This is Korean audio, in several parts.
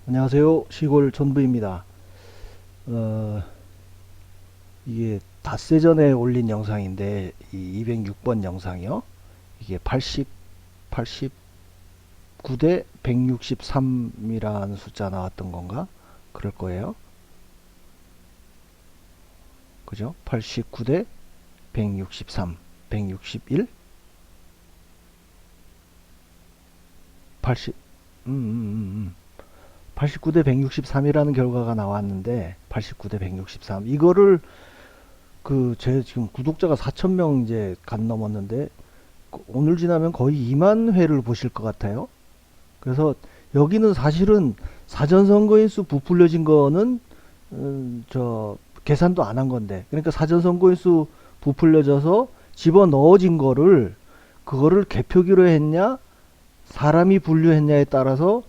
안녕하세요. 시골 전부입니다. 이게 닷새 전에 올린 영상인데, 이 206번 영상이요. 이게 89대 163이라는 숫자 나왔던 건가? 그럴 거예요. 그죠? 89대 163, 161, 80, 89대 163이라는 결과가 나왔는데, 89대 163. 이거를 제 지금 구독자가 4,000명 이제 간 넘었는데, 오늘 지나면 거의 2만 회를 보실 것 같아요. 그래서 여기는 사실은 사전선거인 수 부풀려진 거는 저 계산도 안 한 건데, 그러니까 사전선거인 수 부풀려져서 집어 넣어진 거를 그거를 개표기로 했냐 사람이 분류했냐에 따라서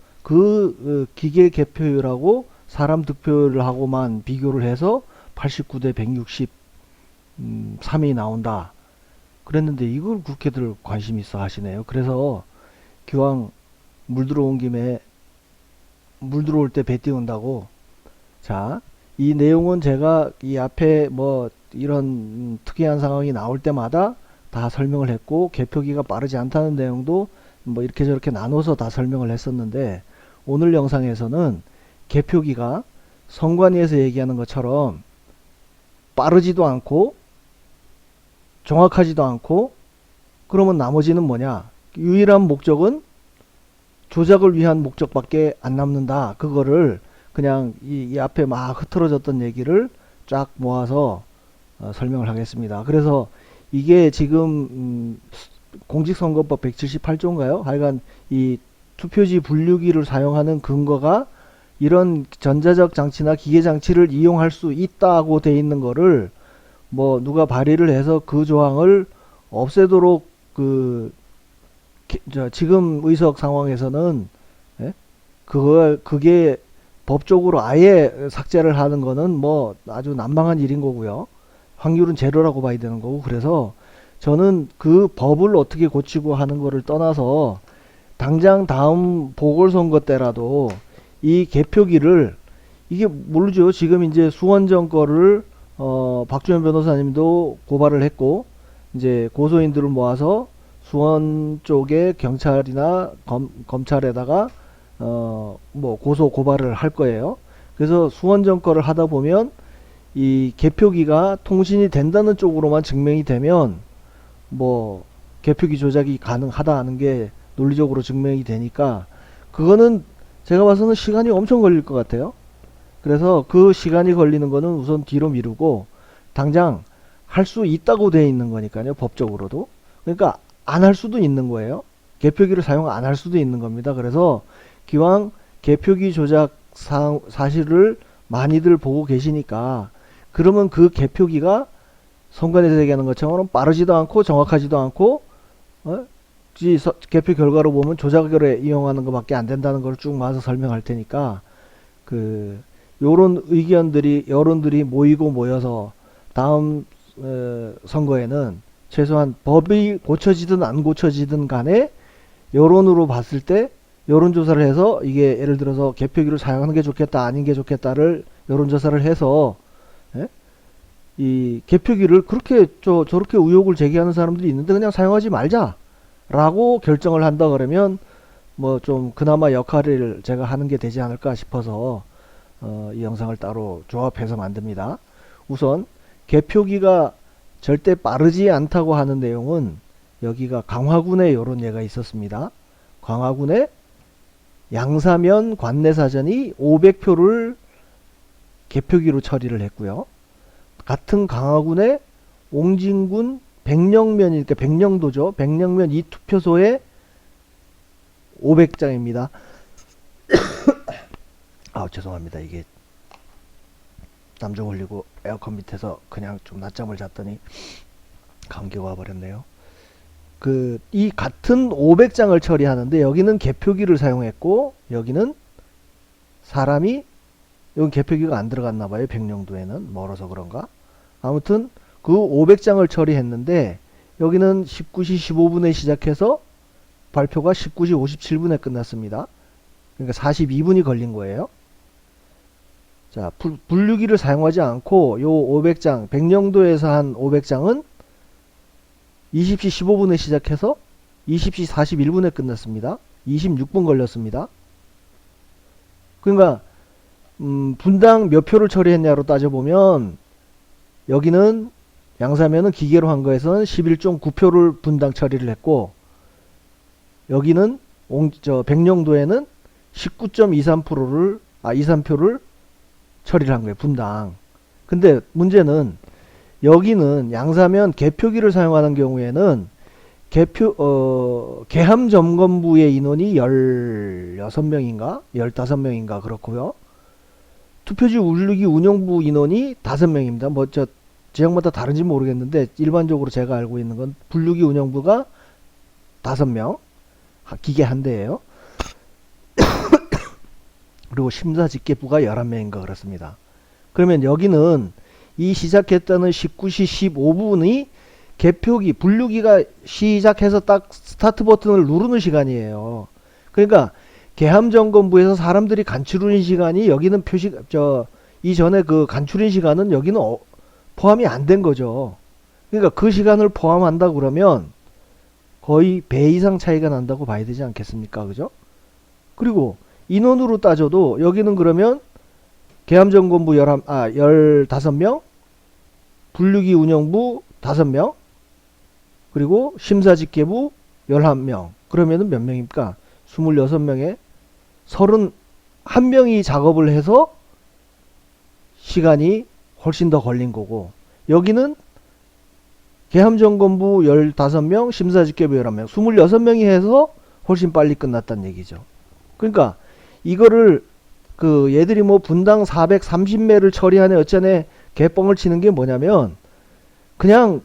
기계 개표율하고 사람 득표율하고만 비교를 해서 89대 163이 나온다 그랬는데, 이걸 그렇게들 관심 있어 하시네요. 그래서 기왕 물 들어온 김에 물 들어올 때 배 띄운다고, 자, 이 내용은 제가 이 앞에 뭐 이런 특이한 상황이 나올 때마다 다 설명을 했고, 개표기가 빠르지 않다는 내용도 뭐 이렇게 저렇게 나눠서 다 설명을 했었는데, 오늘 영상에서는 개표기가 선관위에서 얘기하는 것처럼 빠르지도 않고 정확하지도 않고, 그러면 나머지는 뭐냐? 유일한 목적은 조작을 위한 목적밖에 안 남는다. 그거를 그냥 이 앞에 막 흐트러졌던 얘기를 쫙 모아서 설명을 하겠습니다. 그래서 이게 지금 공직선거법 178조인가요? 하여간 이 투표지 분류기를 사용하는 근거가 이런 전자적 장치나 기계 장치를 이용할 수 있다고 돼 있는 거를 뭐 누가 발의를 해서 그 조항을 없애도록 지금 의석 상황에서는, 예? 그게 법적으로 아예 삭제를 하는 거는 뭐 아주 난망한 일인 거고요. 확률은 제로라고 봐야 되는 거고, 그래서 저는 그 법을 어떻게 고치고 하는 거를 떠나서 당장 다음 보궐선거 때라도 이 개표기를, 이게 모르죠. 지금 이제 수원정 거를 박주현 변호사님도 고발을 했고, 이제 고소인들을 모아서 수원 쪽에 경찰이나 검찰에다가 뭐 고소 고발을 할 거예요. 그래서 수원정 거를 하다 보면 이 개표기가 통신이 된다는 쪽으로만 증명이 되면 뭐 개표기 조작이 가능하다 하는 게 논리적으로 증명이 되니까, 그거는 제가 봐서는 시간이 엄청 걸릴 것 같아요. 그래서 그 시간이 걸리는 거는 우선 뒤로 미루고, 당장 할 수 있다고 돼 있는 거니까요, 법적으로도. 그러니까 안 할 수도 있는 거예요. 개표기를 사용 안 할 수도 있는 겁니다. 그래서 기왕 개표기 조작 사실을 많이들 보고 계시니까, 그러면 그 개표기가 선관위에서 얘기하는 것처럼 빠르지도 않고 정확하지도 않고, 개표 결과로 보면 조작을 이용하는 것밖에 안 된다는 걸 쭉 모아서 설명할 테니까, 요런 의견들이, 여론들이 모이고 모여서 다음 선거에는 최소한 법이 고쳐지든 안 고쳐지든 간에 여론으로 봤을 때 여론조사를 해서, 이게 예를 들어서 개표기를 사용하는 게 좋겠다 아닌 게 좋겠다를 여론조사를 해서, 예? 이 개표기를 그렇게 저렇게 의혹을 제기하는 사람들이 있는데 그냥 사용하지 말자 라고 결정을 한다 그러면 뭐 좀 그나마 역할을 제가 하는 게 되지 않을까 싶어서 이 영상을 따로 조합해서 만듭니다. 우선 개표기가 절대 빠르지 않다고 하는 내용은, 여기가 강화군에 이런 예가 있었습니다. 강화군에 양사면 관내사전이 500표를 개표기로 처리를 했고요. 같은 강화군에 옹진군 백령면이니까 백령도죠. 백령면 이 투표소에 500장입니다. 아, 죄송합니다. 이게 땀 좀 흘리고 에어컨 밑에서 그냥 좀 낮잠을 잤더니 감기가 와버렸네요. 이 같은 500장을 처리하는데 여기는 개표기를 사용했고, 여기는 사람이, 여기 개표기가 안 들어갔나 봐요. 백령도에는 멀어서 그런가. 아무튼 그 500장을 처리했는데 여기는 19시 15분에 시작해서 발표가 19시 57분에 끝났습니다. 그러니까 42분이 걸린 거예요. 자, 분류기를 사용하지 않고 요 500장, 백령도에서 한 500장은 20시 15분에 시작해서 20시 41분에 끝났습니다. 26분 걸렸습니다. 그러니까 분당 몇 표를 처리했냐로 따져보면 여기는 양사면은 기계로 한 거에서는 11.9표를 분당 처리를 했고 여기는 백령도에는 19.23%를 23표를 처리를 한 거예요. 분당. 근데 문제는 여기는 양사면 개표기를 사용하는 경우에는 개함 점검부의 인원이 16명인가 15명인가 그렇고요. 투표지 울르기 운영부 인원이 5명입니다. 뭐 저 지역마다 다른지 모르겠는데 일반적으로 제가 알고 있는 건 분류기 운영부가 5명, 기계 한 대예요. 그리고 심사집계부가 11명인가 그렇습니다. 그러면 여기는 이 시작했다는 19시 15분이 개표기, 분류기가 시작해서 딱 스타트 버튼을 누르는 시간이에요. 그러니까 개함점검부에서 사람들이 간추린 시간이 여기는 이전에 그 간추린 시간은 여기는 포함이 안 된 거죠. 그러니까 그 시간을 포함한다 그러면 거의 배 이상 차이가 난다고 봐야 되지 않겠습니까? 그죠? 그리고 인원으로 따져도 여기는 그러면 개함점검부 15명, 분류기 운영부 5명, 그리고 심사집계부 11명. 그러면은 몇 명입니까? 26명에 31명이 작업을 해서 시간이 훨씬 더 걸린 거고 여기는 개함점검부 15명, 심사집계부 11명, 26명이 해서 훨씬 빨리 끝났다는 얘기죠. 그러니까 이거를 얘들이 뭐 분당 430매를 처리하네 어쩌네 개뻥을 치는 게 뭐냐면 그냥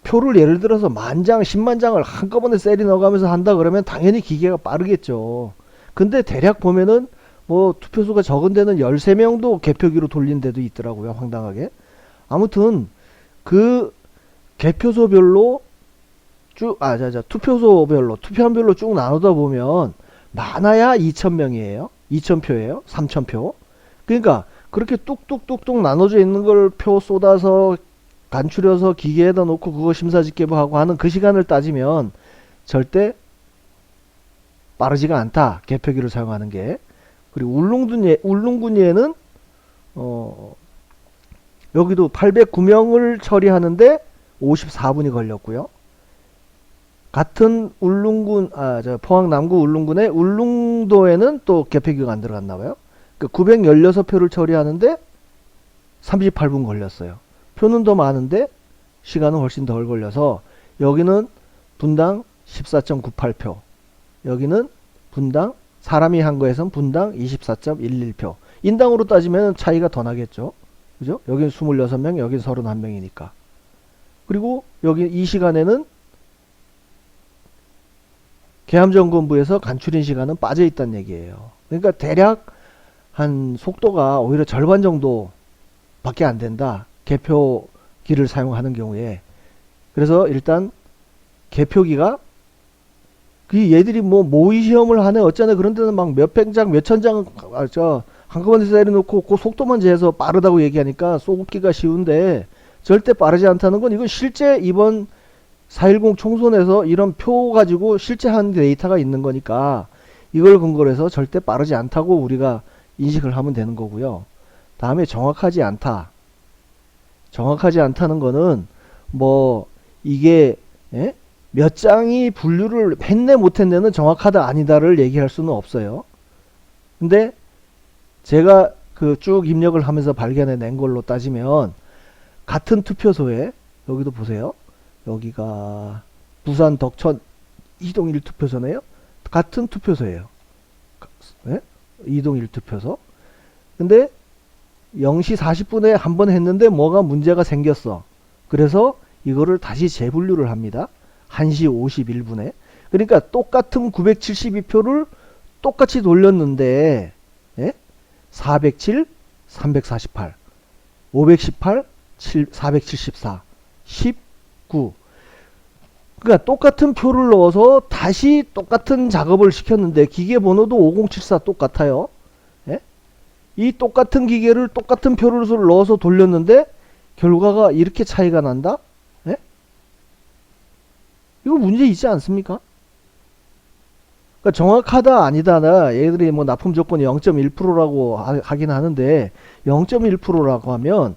표를 예를 들어서 10,000장, 100,000장을 한꺼번에 셀이 넣어가면서 한다 그러면 당연히 기계가 빠르겠죠. 근데 대략 보면은 뭐 투표수가 적은 데는 13명도 개표기로 돌린 데도 있더라고요. 황당하게. 아무튼 그 개표소별로 투표소별로 투표함별로 쭉 나누다 보면 많아야 2,000명이에요. 2,000표예요. 3,000표. 그러니까 그렇게 뚝뚝뚝뚝 나눠져 있는 걸 표 쏟아서 간추려서 기계에다 놓고 그거 심사집계부하고 하는 그 시간을 따지면 절대 빠르지가 않다. 개표기를 사용하는 게. 그리고 울릉군예는 여기도 809명을 처리하는데 54분이 걸렸고요. 같은 포항 남구 울릉군의 울릉도에는 또 개표기가 안 들어갔나 봐요. 그 916표를 처리하는데 38분 걸렸어요. 표는 더 많은데 시간은 훨씬 덜 걸려서 여기는 분당 14.98표, 여기는 분당 사람이 한 거에선 분당 24.11표. 인당으로 따지면 차이가 더 나겠죠. 그죠? 여기는 26명, 여기는 31명이니까. 그리고 여기 이 시간에는 개함점검부에서 간추린 시간은 빠져 있다는 얘기예요. 그러니까 대략 한 속도가 오히려 절반 정도 밖에 안 된다. 개표기를 사용하는 경우에. 그래서 일단 개표기가 얘들이 뭐 모의 시험을 하네 어쩌네 그런 데는 막 몇백 장, 몇천 장 한꺼번에 때려놓고 그 속도만 재서 빠르다고 얘기하니까 쏘기가 쉬운데 절대 빠르지 않다는 건 이건 실제 이번 4.10 총선에서 이런 표 가지고 실제 한 데이터가 있는 거니까 이걸 근거로 해서 절대 빠르지 않다고 우리가 인식을 하면 되는 거고요. 다음에 정확하지 않다. 정확하지 않다는 거는 뭐 이게 몇 장이 분류를 했네 못했네는 정확하다 아니다를 얘기할 수는 없어요. 근데 제가 쭉 입력을 하면서 발견해낸 걸로 따지면 같은 투표소에 여기도 보세요. 여기가 부산 덕천 이동 1투표소네요. 같은 투표소예요. 이동 1투표소. 근데 0시 40분에 한 번 했는데 뭐가 문제가 생겼어. 그래서 이거를 다시 재분류를 합니다. 1시 51분에. 그러니까 똑같은 972표를 똑같이 돌렸는데 407, 348, 518, 474, 19. 그러니까 똑같은 표를 넣어서 다시 똑같은 작업을 시켰는데 기계 번호도 5074 똑같아요. 예? 이 똑같은 기계를 똑같은 표를 넣어서 돌렸는데 결과가 이렇게 차이가 난다? 예? 이거 문제 있지 않습니까? 그러니까 정확하다 아니다 얘들이 뭐 납품 조건이 0.1%라고 하긴 하는데 0.1%라고 하면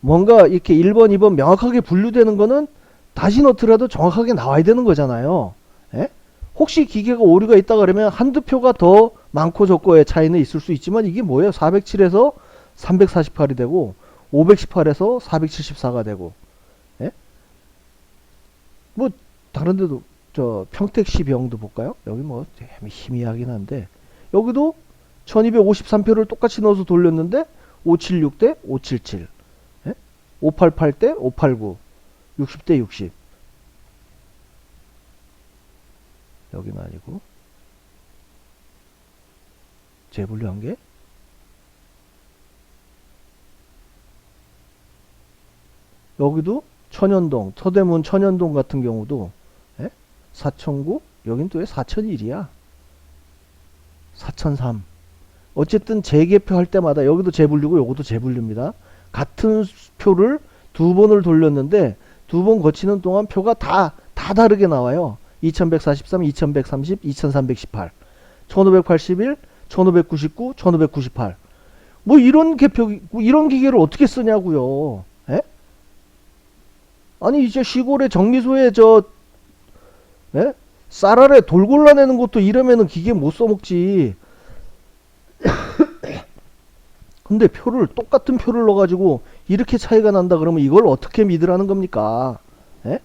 뭔가 이렇게 1번 2번 명확하게 분류되는 거는 다시 넣더라도 정확하게 나와야 되는 거잖아요. 예? 혹시 기계가 오류가 있다 그러면 한두 표가 더 많고 적고의 차이는 있을 수 있지만 이게 뭐예요? 407에서 348이 되고 518에서 474가 되고, 예? 뭐 다른 데도 저 평택시병도 볼까요? 여기 뭐 희미하긴 한데 여기도 1253표를 똑같이 넣어서 돌렸는데 576 대 577, 예? 588 대 589, 60 대 60. 여기는 아니고 재분류한 게 여기도 천연동, 서대문 천연동 같은 경우도 4009, 여긴 또 왜 4001이야? 4003. 어쨌든 재개표 할 때마다 여기도 재분류고 여기도 재분류입니다. 같은 표를 두 번을 돌렸는데 두 번 거치는 동안 표가 다 다르게 나와요. 2143, 2130, 2318, 1581, 1599, 1598. 뭐 이런 개표, 이런 기계를 어떻게 쓰냐고요. 에? 아니 이제 시골에 정미소에 예? 쌀알에 돌 골라내는 것도 이러면은 기계 못 써먹지. 근데 표를 똑같은 표를 넣어가지고 이렇게 차이가 난다 그러면 이걸 어떻게 믿으라는 겁니까? 예?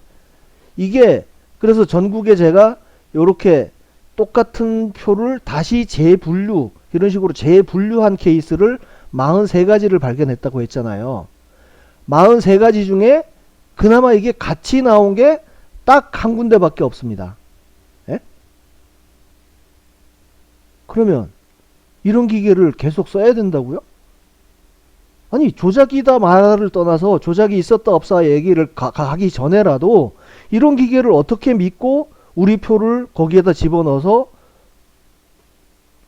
이게 그래서 전국에 제가 요렇게 똑같은 표를 다시 재분류 이런 식으로 재분류한 케이스를 43가지를 발견했다고 했잖아요. 43가지 중에 그나마 이게 같이 나온 게 딱 한 군데밖에 없습니다. 예? 그러면 이런 기계를 계속 써야 된다고요? 아니 조작이다 말을 떠나서 조작이 있었다 없다 얘기를 가기 전에라도 이런 기계를 어떻게 믿고 우리 표를 거기에다 집어넣어서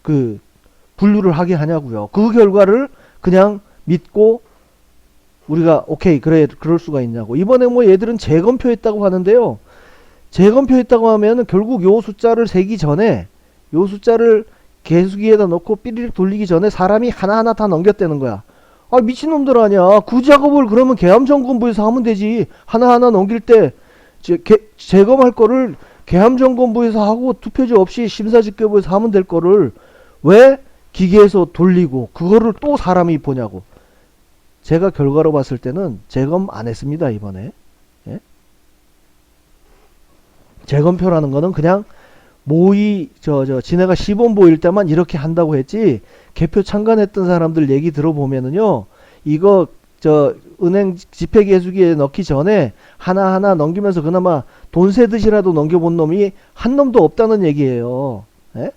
그 분류를 하게 하냐고요. 그 결과를 그냥 믿고 우리가 오케이 그래 그럴 수가 있냐고. 이번에 뭐 얘들은 재검표했다고 하는데요. 재검표했다고 하면은 결국 요 숫자를 세기 전에 요 숫자를 개수기에다 넣고 삐리릭 돌리기 전에 사람이 하나하나 다 넘겼다는 거야. 아 미친놈들 아니야. 그 작업을 그러면 계암점검부에서 하면 되지. 하나하나 넘길 때 재검할 거를 계암점검부에서 하고 투표지 없이 심사집계부에서 하면 될 거를 왜 기계에서 돌리고 그거를 또 사람이 보냐고. 제가 결과로 봤을 때는 재검 안 했습니다 이번에. 예? 재검표라는 거는 그냥 모의 지네가 시범 보일 때만 이렇게 한다고 했지 개표 참관했던 사람들 얘기 들어보면은요 이거 은행 지폐개수기에 넣기 전에 하나하나 넘기면서 그나마 돈 세듯이라도 넘겨본 놈이 한 놈도 없다는 얘기예요. 예?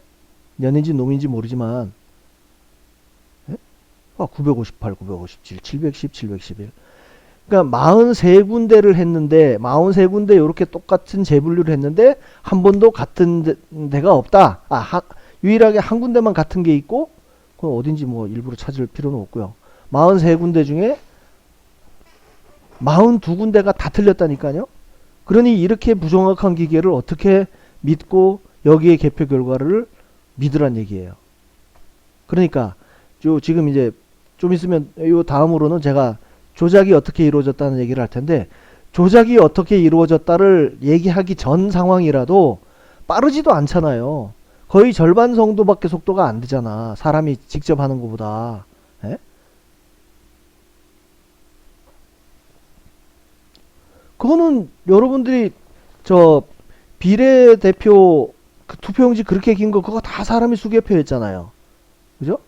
년인지 놈인지 모르지만 958, 957, 710, 711. 그러니까 43군데를 했는데 43군데 이렇게 똑같은 재분류를 했는데 한 번도 같은 데가 없다. 유일하게 한 군데만 같은 게 있고 그건 어딘지 뭐 일부러 찾을 필요는 없고요. 43군데 중에 42군데가 다 틀렸다니까요. 그러니 이렇게 부정확한 기계를 어떻게 믿고 여기에 개표 결과를 믿으란 얘기예요. 그러니까 지금 이제 좀 있으면 요 다음으로는 제가 조작이 어떻게 이루어졌다는 얘기를 할 텐데 조작이 어떻게 이루어졌다를 얘기하기 전 상황이라도 빠르지도 않잖아요. 거의 절반 정도밖에 속도가 안 되잖아. 사람이 직접 하는 것보다. 에? 그거는 여러분들이 비례대표 그 투표용지 그렇게 긴 거 그거 다 사람이 수개표했잖아요. 그죠?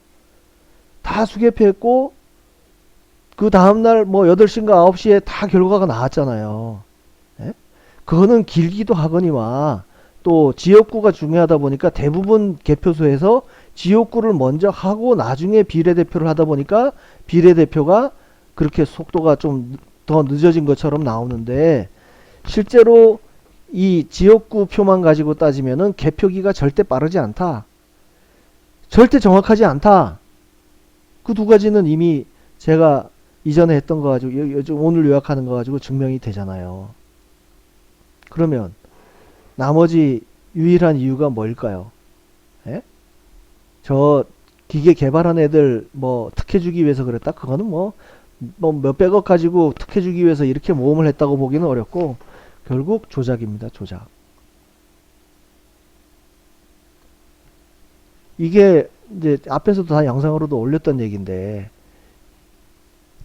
다 수개표했고 그 다음날 뭐 8시인가 9시에 다 결과가 나왔잖아요. 예? 그거는 길기도 하거니와 또 지역구가 중요하다 보니까 대부분 개표소에서 지역구를 먼저 하고 나중에 비례대표를 하다 보니까 비례대표가 그렇게 속도가 좀 더 늦어진 것처럼 나오는데 실제로 이 지역구 표만 가지고 따지면은 개표기가 절대 빠르지 않다. 절대 정확하지 않다. 그 두 가지는 이미 제가 이전에 했던 거 가지고 오늘 요약하는 거 가지고 증명이 되잖아요. 그러면 나머지 유일한 이유가 뭘까요? 예? 저 기계 개발한 애들 뭐 특혜 주기 위해서 그랬다? 그거는 뭐 몇백억 가지고 특혜 주기 위해서 이렇게 모험을 했다고 보기는 어렵고 결국 조작입니다. 조작. 이게 이제 앞에서도 다 영상으로도 올렸던 얘기인데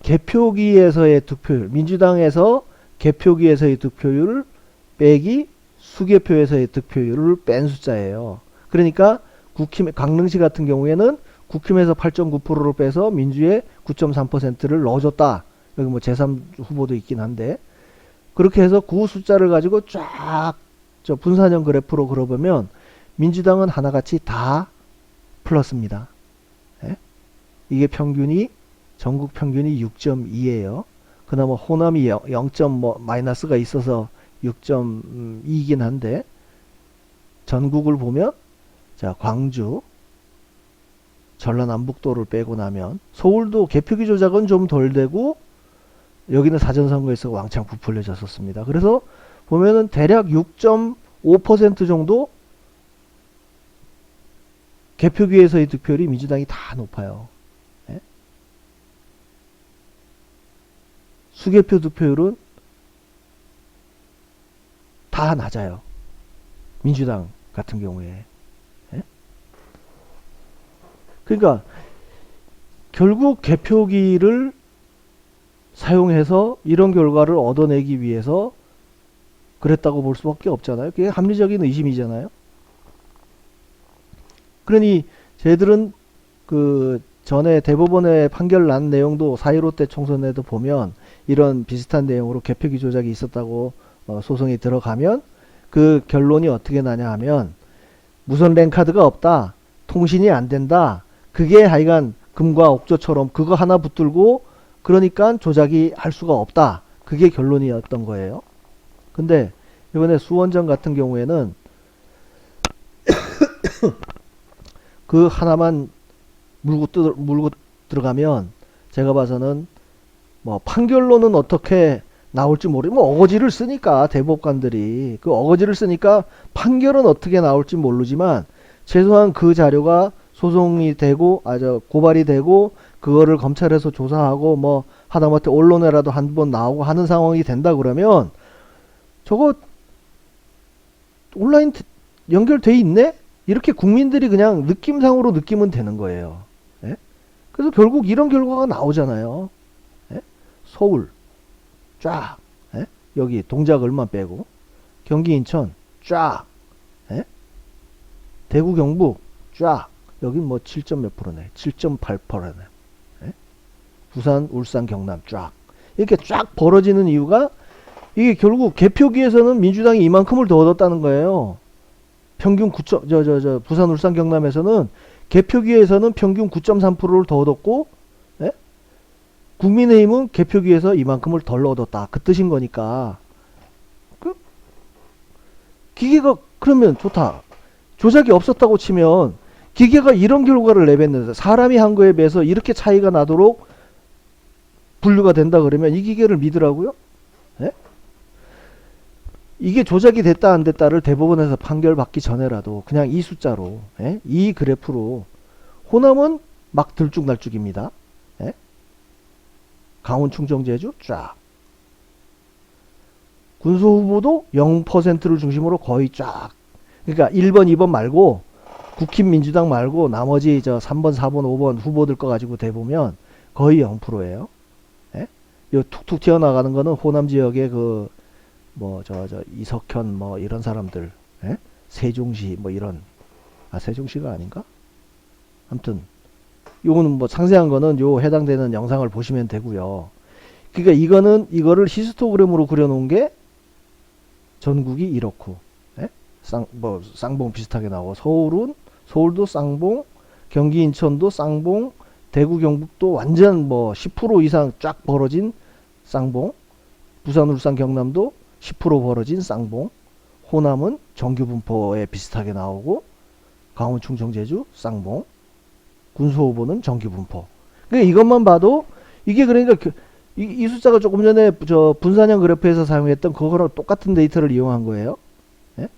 개표기에서의 득표율, 민주당에서 개표기에서의 득표율 빼기 수개표에서의 득표율을 뺀 숫자예요. 그러니까 국힘, 강릉시 같은 경우에는 국힘에서 8.9%를 빼서 민주에 9.3%를 넣어줬다. 여기 뭐 제3 후보도 있긴 한데 그렇게 해서 그 숫자를 가지고 쫙 저 분산형 그래프로 그려보면 민주당은 하나같이 다 플러스입니다. 예? 이게 평균이 전국 평균이 6.2예요. 그나마 호남이 0. 뭐 마이너스가 있어서 6.2이긴 한데 전국을 보면 자 광주 전라남북도를 빼고 나면 서울도 개표기 조작은 좀 덜 되고 여기는 사전선거에서 왕창 부풀려졌었습니다. 그래서 보면은 대략 6.5% 정도 개표기에서의 득표율이 민주당이 다 높아요. 예? 수개표 득표율은 다 낮아요. 민주당 같은 경우에. 예? 그러니까 결국 개표기를 사용해서 이런 결과를 얻어내기 위해서 그랬다고 볼 수밖에 없잖아요. 그게 합리적인 의심이잖아요. 그러니 쟤들은 그 전에 대법원의 판결 난 내용도 4.15 때 총선에도 보면 이런 비슷한 내용으로 개표기 조작이 있었다고 소송이 들어가면 그 결론이 어떻게 나냐 하면 무선 랜카드가 없다. 통신이 안 된다. 그게 하여간 금과 옥조처럼 그거 하나 붙들고 그러니까 조작이 할 수가 없다. 그게 결론이었던 거예요. 근데 이번에 수원전 같은 경우에는 그 하나만 물고 들어가면 제가 봐서는 뭐 판결로는 어떻게 나올지 모르고 뭐 어거지를 쓰니까 대법관들이 그 어거지를 쓰니까 판결은 어떻게 나올지 모르지만 최소한 그 자료가 소송이 되고 고발이 되고 그거를 검찰에서 조사하고 뭐 하다못해 언론에라도 한번 나오고 하는 상황이 된다 그러면 저거 온라인 연결돼 있네? 이렇게 국민들이 그냥 느낌상으로 느끼면 되는 거예요. 예? 그래서 결국 이런 결과가 나오잖아요. 예? 서울 쫙 예? 여기 동작을만 빼고 경기 인천 쫙 예? 대구 경북 쫙 여기 뭐 7점 몇 프로네 7.8%네 예? 부산 울산 경남 쫙 이렇게 쫙 벌어지는 이유가 이게 결국 개표기에서는 민주당이 이만큼을 더 얻었다는 거예요. 평균 9점 부산 울산 경남에서는 개표기에서는 평균 9.3%를 더 얻었고 예? 국민의힘은 개표기에서 이만큼을 덜 얻었다. 그 뜻인 거니까 그 기계가 그러면 좋다. 조작이 없었다고 치면 기계가 이런 결과를 내뱉는데 사람이 한 거에 비해서 이렇게 차이가 나도록 분류가 된다 그러면 이 기계를 믿으라고요? 예? 이게 조작이 됐다 안 됐다를 대법원에서 판결 받기 전에라도 그냥 이 숫자로 예? 이 그래프로 호남은 막 들쭉날쭉입니다. 예? 강원 충청 제주 쫙 군소 후보도 0%를 중심으로 거의 쫙 그러니까 1번 2번 말고 국힘 민주당 말고 나머지 저 3번 4번 5번 후보들 거 가지고 대보면 거의 0%예요. 예? 요 툭툭 튀어나가는 거는 호남 지역의 그 뭐 저 이석현 뭐 이런 사람들 예? 세종시 뭐 이런 세종시가 아닌가? 아무튼 요거는 뭐 상세한 거는 요 해당되는 영상을 보시면 되고요. 그러니까 이거를 히스토그램으로 그려놓은 게 전국이 이렇고 예? 쌍봉 비슷하게 나오고 서울도 쌍봉 경기 인천도 쌍봉 대구 경북도 완전 뭐 10% 이상 쫙 벌어진 쌍봉 부산 울산 경남도 10% 벌어진 쌍봉 호남은 정규 분포에 비슷하게 나오고 강원, 충청, 제주, 쌍봉, 군수 후보는 정규 분포. 그러니까 이것만 봐도 이게 그러니까 이 숫자가 조금 전에 저 분산형 그래프에서 사용했던 그거랑 똑같은 데이터를 이용한 거예요. 예?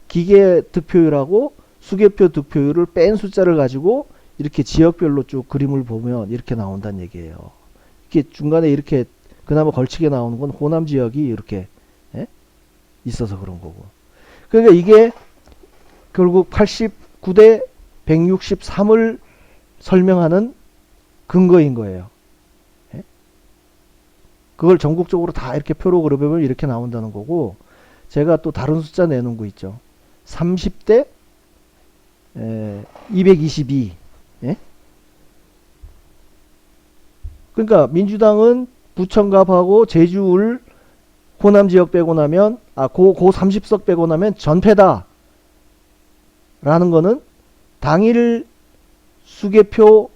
기계 득표율하고 수개표 득표율을 뺀 숫자를 가지고 이렇게 지역별로 쭉 그림을 보면 이렇게 나온다는 얘기예요. 이렇게 중간에 이렇게 그나마 걸치게 나오는 건 호남 지역이 이렇게 예? 있어서 그런 거고. 그러니까 이게 결국 89대 163을 설명하는 근거인 거예요. 예? 그걸 전국적으로 다 이렇게 표로 그려보면 이렇게 나온다는 거고, 제가 또 다른 숫자 내놓은 거 있죠. 30대 222. 예? 그러니까 민주당은 부천갑하고 제주울 호남 지역 빼고 나면 고 30석 빼고 나면 전패다 라는 거는 당일 수개표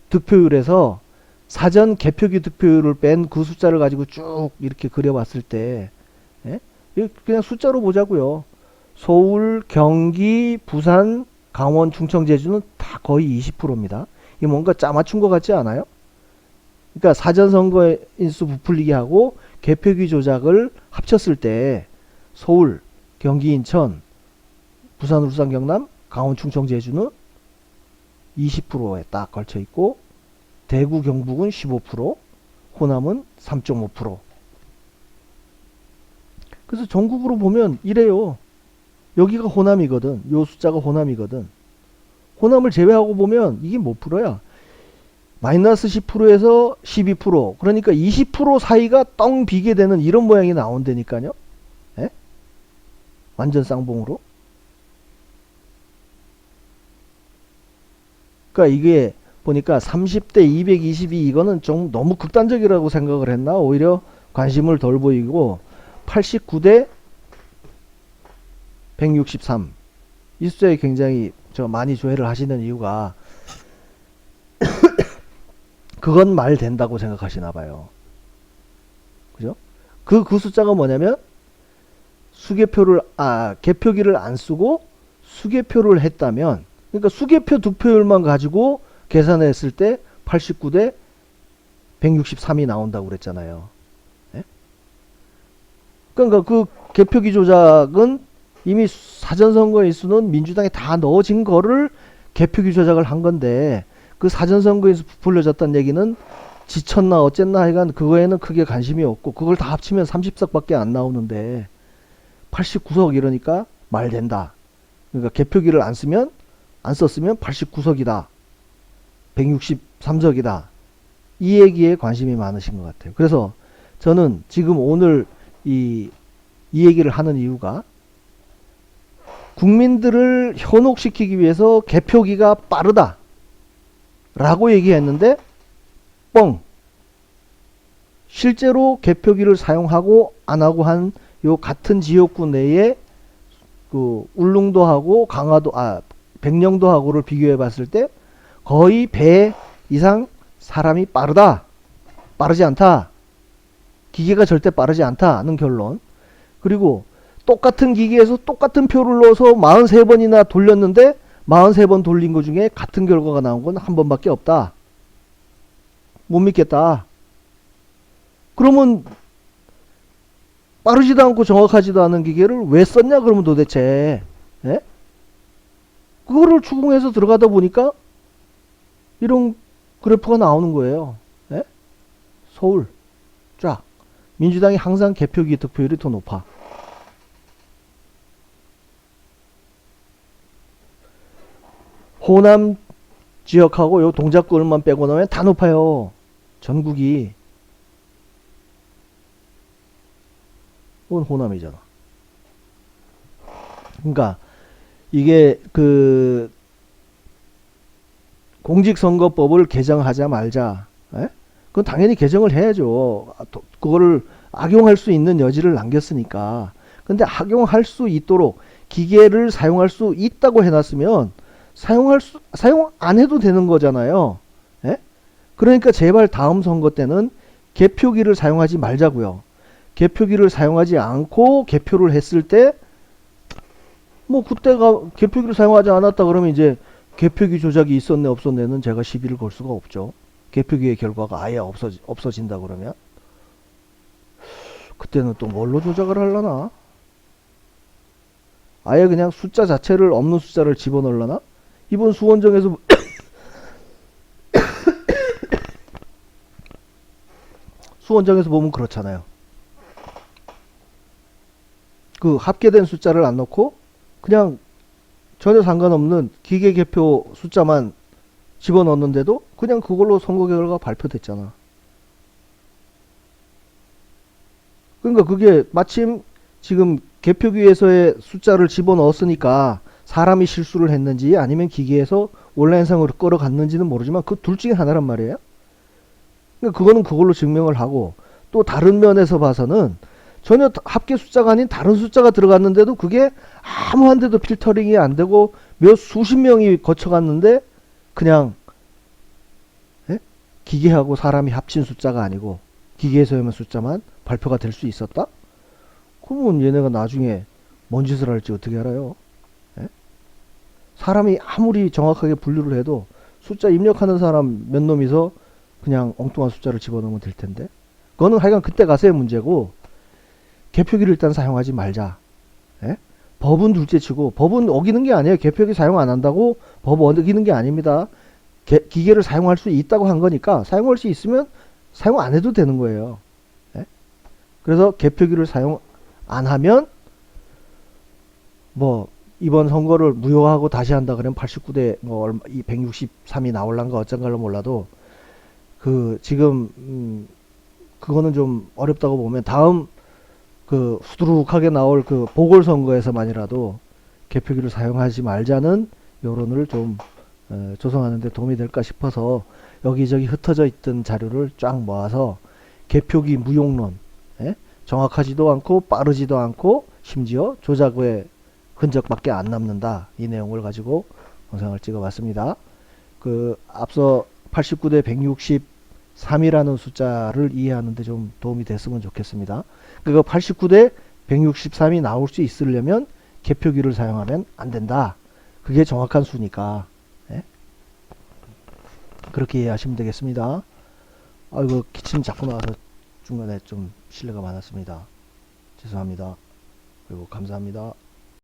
득표율에서 사전 개표기 득표율을 뺀 그 숫자를 가지고 쭉 이렇게 그려봤을 때 예? 그냥 숫자로 보자고요. 서울, 경기, 부산, 강원, 충청, 제주는 다 거의 20%입니다. 이게 뭔가 짜맞춘 것 같지 않아요? 그러니까 사전선거 인수 부풀리기 하고 개표기 조작을 합쳤을 때 서울, 경기, 인천, 부산, 울산, 경남, 강원, 충청, 제주는 20%에 딱 걸쳐 있고, 대구, 경북은 15%, 호남은 3.5%. 그래서 전국으로 보면 이래요. 여기가 호남이거든. 요 숫자가 호남이거든. 호남을 제외하고 보면 이게 몇 프로야? 마이너스 10%에서 12%. 그러니까 20% 사이가 떵 비게 되는 이런 모양이 나온다니까요. 예? 완전 쌍봉으로. 그러니까 이게 보니까 30대 222 이거는 좀 너무 극단적이라고 생각을 했나? 오히려 관심을 덜 보이고 89대 163 이 숫자에 굉장히 많이 조회를 하시는 이유가 그건 말 된다고 생각하시나 봐요. 그죠? 그 숫자가 뭐냐면 개표기를 안 쓰고 수개표를 했다면, 그러니까 수개표 득표율만 가지고 계산했을 때 89대 163이 나온다고 그랬잖아요. 예? 그러니까 그 개표기 조작은 이미 사전선거에 있는 민주당이 다 넣어진 거를 개표기 조작을 한 건데, 그 사전선거에서 부풀려졌다는 얘기는 지쳤나 어쨌나 하여간 그거에는 크게 관심이 없고, 그걸 다 합치면 30석밖에 안 나오는데 89석 이러니까 말 된다. 그러니까 개표기를 안 썼으면 89석이다. 163석이다. 이 얘기에 관심이 많으신 것 같아요. 그래서 저는 지금 오늘 이 얘기를 하는 이유가, 국민들을 현혹시키기 위해서 개표기가 빠르다 라고 얘기했는데 뻥, 실제로 개표기를 사용하고 안하고 한 요 같은 지역구 내에 그 울릉도하고 백령도하고를 비교해 봤을 때 거의 배 이상 사람이 빠르지 않다, 기계가 절대 빠르지 않다는 결론. 그리고 똑같은 기계에서 똑같은 표를 넣어서 43번이나 돌렸는데 43번 돌린 것 중에 같은 결과가 나온 건 한 번밖에 없다. 못 믿겠다. 그러면 빠르지도 않고 정확하지도 않은 기계를 왜 썼냐 그러면 도대체. 예? 그거를 추궁해서 들어가다 보니까 이런 그래프가 나오는 거예요. 예? 서울 쫙 민주당이 항상 개표기 득표율이 더 높아. 호남 지역하고 요 동작구만 빼고 나면 다 높아요. 전국이. 이건 호남이잖아. 그러니까 이게 그 공직선거법을 개정하자 말자, 에? 그건 당연히 개정을 해야죠. 그거를 악용할 수 있는 여지를 남겼으니까. 근데 악용할 수 있도록 기계를 사용할 수 있다고 해놨으면 사용 안 해도 되는 거잖아요. 에? 그러니까 제발 다음 선거 때는 개표기를 사용하지 말자고요. 개표기를 사용하지 않고 개표를 했을 때 뭐 그때가 개표기를 사용하지 않았다 그러면 이제 개표기 조작이 있었네 없었네는 제가 시비를 걸 수가 없죠. 개표기의 결과가 아예 없어진다 그러면 그때는 또 뭘로 조작을 하려나? 아예 그냥 숫자 자체를 없는 숫자를 집어넣으려나? 이번 수원정에서 수원정에서 보면 그렇잖아요. 그 합계된 숫자를 안 넣고 그냥 전혀 상관없는 기계 개표 숫자만 집어넣었는데도 그냥 그걸로 선거 결과가 발표됐잖아. 그러니까 그게 마침 지금 개표기에서의 숫자를 집어넣었으니까 사람이 실수를 했는지 아니면 기계에서 온라인상으로 끌어갔는지는 모르지만 그 둘 중에 하나란 말이에요. 그러니까 그거는 그걸로 증명을 하고 또 다른 면에서 봐서는 전혀 합계 숫자가 아닌 다른 숫자가 들어갔는데도 그게 아무한데도 필터링이 안 되고 몇 수십 명이 거쳐갔는데 그냥 예? 기계하고 사람이 합친 숫자가 아니고 기계에서 외운 숫자만 발표가 될 수 있었다? 그러면 얘네가 나중에 뭔 짓을 할지 어떻게 알아요? 예? 사람이 아무리 정확하게 분류를 해도 숫자 입력하는 사람 몇 놈이서 그냥 엉뚱한 숫자를 집어넣으면 될 텐데 그거는 하여간 그때 가서의 문제고 개표기를 일단 사용하지 말자. 예? 법은 둘째치고 법은 어기는 게 아니에요. 개표기 사용 안 한다고 법 어기는 게 아닙니다. 기계를 사용할 수 있다고 한 거니까 사용할 수 있으면 사용 안 해도 되는 거예요. 예? 그래서 개표기를 사용 안 하면 뭐 이번 선거를 무효하고 다시 한다 그러면 89대 뭐 163이 나올란가 어쩐가를 몰라도 그 지금 그거는 좀 어렵다고 보면 다음 그 수두룩하게 나올 그 보궐선거에서만이라도 개표기를 사용하지 말자는 여론을 좀 조성하는 데 도움이 될까 싶어서 여기저기 흩어져 있던 자료를 쫙 모아서 개표기 무용론, 예? 정확하지도 않고 빠르지도 않고 심지어 조작의 흔적밖에 안 남는다 이 내용을 가지고 영상을 찍어봤습니다. 그 앞서 89대 163이라는 숫자를 이해하는 데 좀 도움이 됐으면 좋겠습니다. 그거 89대 163이 나올 수 있으려면 개표기를 사용하면 안 된다. 그게 정확한 수니까. 예? 그렇게 이해하시면 되겠습니다. 아이고 기침 자꾸 나와서 중간에 좀 실례가 많았습니다. 죄송합니다. 그리고 감사합니다.